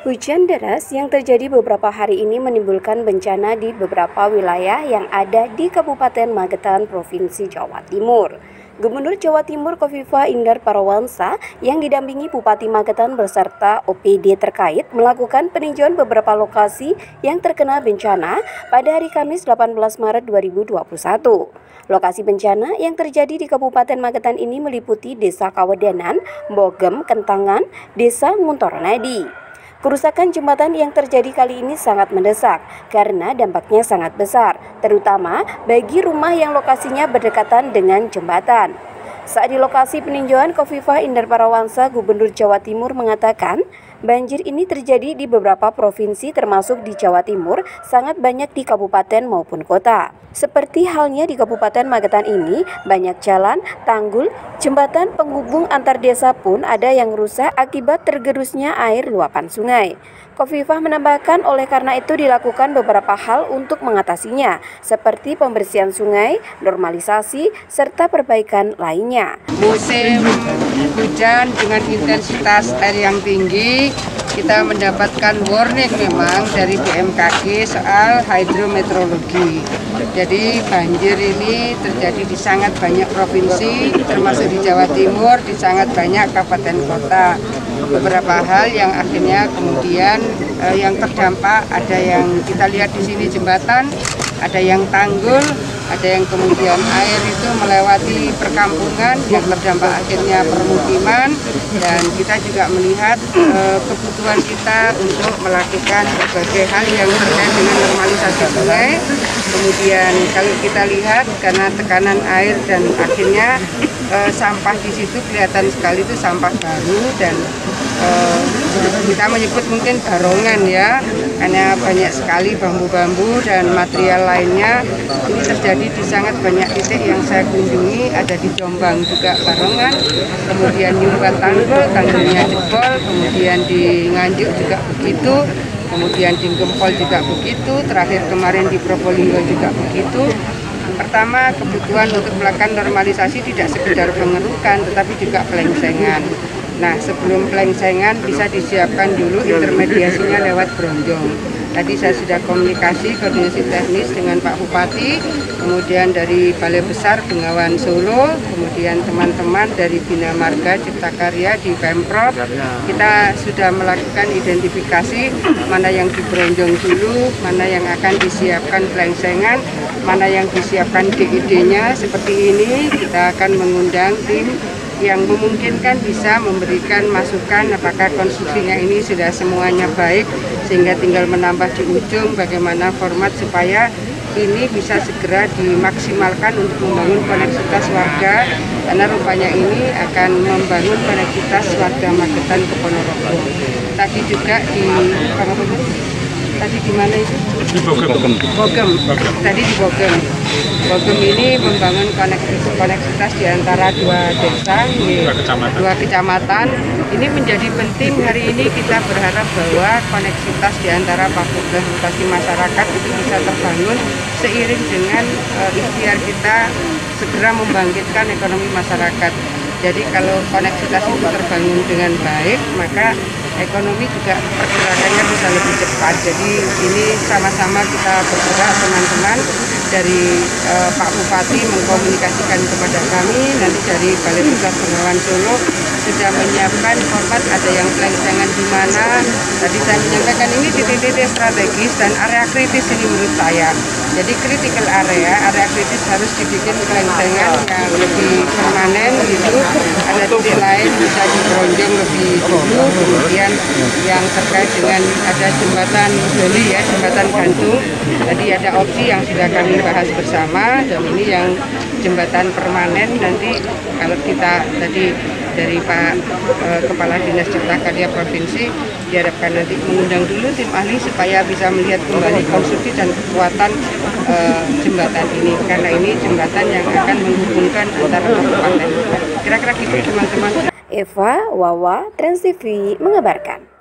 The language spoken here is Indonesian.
Hujan deras yang terjadi beberapa hari ini menimbulkan bencana di beberapa wilayah yang ada di Kabupaten Magetan, Provinsi Jawa Timur. Gubernur Jawa Timur Khofifah Indar Parawansa yang didampingi Bupati Magetan beserta OPD terkait melakukan peninjauan beberapa lokasi yang terkena bencana pada hari Kamis 18 Maret 2021. Lokasi bencana yang terjadi di Kabupaten Magetan ini meliputi Desa Kawedanan, Bogem, Kentangan, Desa Nguntornadi. Kerusakan jembatan yang terjadi kali ini sangat mendesak karena dampaknya sangat besar, terutama bagi rumah yang lokasinya berdekatan dengan jembatan. Saat di lokasi peninjauan, Khofifah Indar Parawansa, Gubernur Jawa Timur mengatakan, banjir ini terjadi di beberapa provinsi termasuk di Jawa Timur, sangat banyak di kabupaten maupun kota. Seperti halnya di Kabupaten Magetan ini, banyak jalan, tanggul, jembatan penghubung antar desa pun ada yang rusak akibat tergerusnya air luapan sungai. Khofifah menambahkan oleh karena itu dilakukan beberapa hal untuk mengatasinya, seperti pembersihan sungai, normalisasi, serta perbaikan lainnya. Musim hujan dengan intensitas air yang tinggi, kita mendapatkan warning memang dari BMKG soal hidrometeorologi. Jadi banjir ini terjadi di sangat banyak provinsi, termasuk di Jawa Timur, di sangat banyak kabupaten kota. Beberapa hal yang akhirnya kemudian yang terdampak, ada yang kita lihat di sini jembatan, ada yang tanggul, ada yang kemudian air itu melewati perkampungan yang terdampak akhirnya permukiman, dan kita juga melihat kebutuhan kita untuk melakukan berbagai hal yang terkait dengan normalisasi sungai. Kemudian kalau kita lihat karena tekanan air dan akhirnya sampah di situ kelihatan sekali itu sampah baru, dan kita menyebut mungkin barongan ya, karena banyak sekali bambu-bambu dan material lainnya. Ini terjadi di sangat banyak titik yang saya kunjungi, ada di Jombang juga barongan, kemudian nyumbat tanggulnya jebol, kemudian di Nganjuk juga begitu, kemudian di Gempol juga begitu, terakhir kemarin di Probolinggo juga begitu. Pertama, kebutuhan untuk melakukan normalisasi tidak sekedar pengerukan, tetapi juga pelengsengan. Nah, sebelum pelengsengan bisa disiapkan dulu intermediasinya lewat bronjong. Tadi saya sudah komunikasi, koordinasi teknis dengan Pak Bupati, kemudian dari Balai Besar Bengawan Solo, kemudian teman-teman dari Bina Marga Cipta Karya di Pemprov. Kita sudah melakukan identifikasi mana yang dibronjong dulu, mana yang akan disiapkan pelengsengan, mana yang disiapkan DID-nya. Seperti ini kita akan mengundang tim yang memungkinkan bisa memberikan masukan apakah konstruksinya ini sudah semuanya baik, sehingga tinggal menambah di ujung bagaimana format supaya ini bisa segera dimaksimalkan untuk membangun koneksitas warga, karena rupanya ini akan membangun koneksitas warga Magetan ke Ponorogo. Tadi juga di mana itu? Di Bogem. Tadi di Bogem. Bogem ini membangun koneksitas di antara dua desa, dua kecamatan. Ini menjadi penting. Hari ini kita berharap bahwa koneksitas di antara partisipasi masyarakat itu bisa terbangun seiring dengan ikhtiar kita segera membangkitkan ekonomi masyarakat. Jadi kalau koneksitas itu terbangun dengan baik, maka ekonomi juga pergerakannya bisa lebih cepat. Jadi ini sama-sama kita bergerak, teman-teman dari Pak Bupati mengkomunikasikan kepada kami, nanti dari Balai Besar Bengawan Solo sudah menyiapkan format, ada yang pelengsengan di mana. Tadi saya menyampaikan ini titik-titik strategis dan area kritis ini menurut saya. Jadi critical area kritis harus dibikin pelengsengan yang lebih permanen gitu. Ada titik lain bisa dibronjong lebih dulu, kemudian yang terkait dengan ada jembatan Beli ya, jembatan gantung. Tadi ada opsi yang sudah kami bahas bersama, dan ini yang jembatan permanen nanti kalau kita tadi dari Pak Kepala Dinas Cipta Karya Provinsi diharapkan nanti mengundang dulu tim ahli supaya bisa melihat kembali konstruksi dan kekuatan jembatan ini, karena ini jembatan yang akan menghubungkan antara kabupaten. Kira-kira gitu teman-teman. Eva Wawa, Trans TV mengabarkan.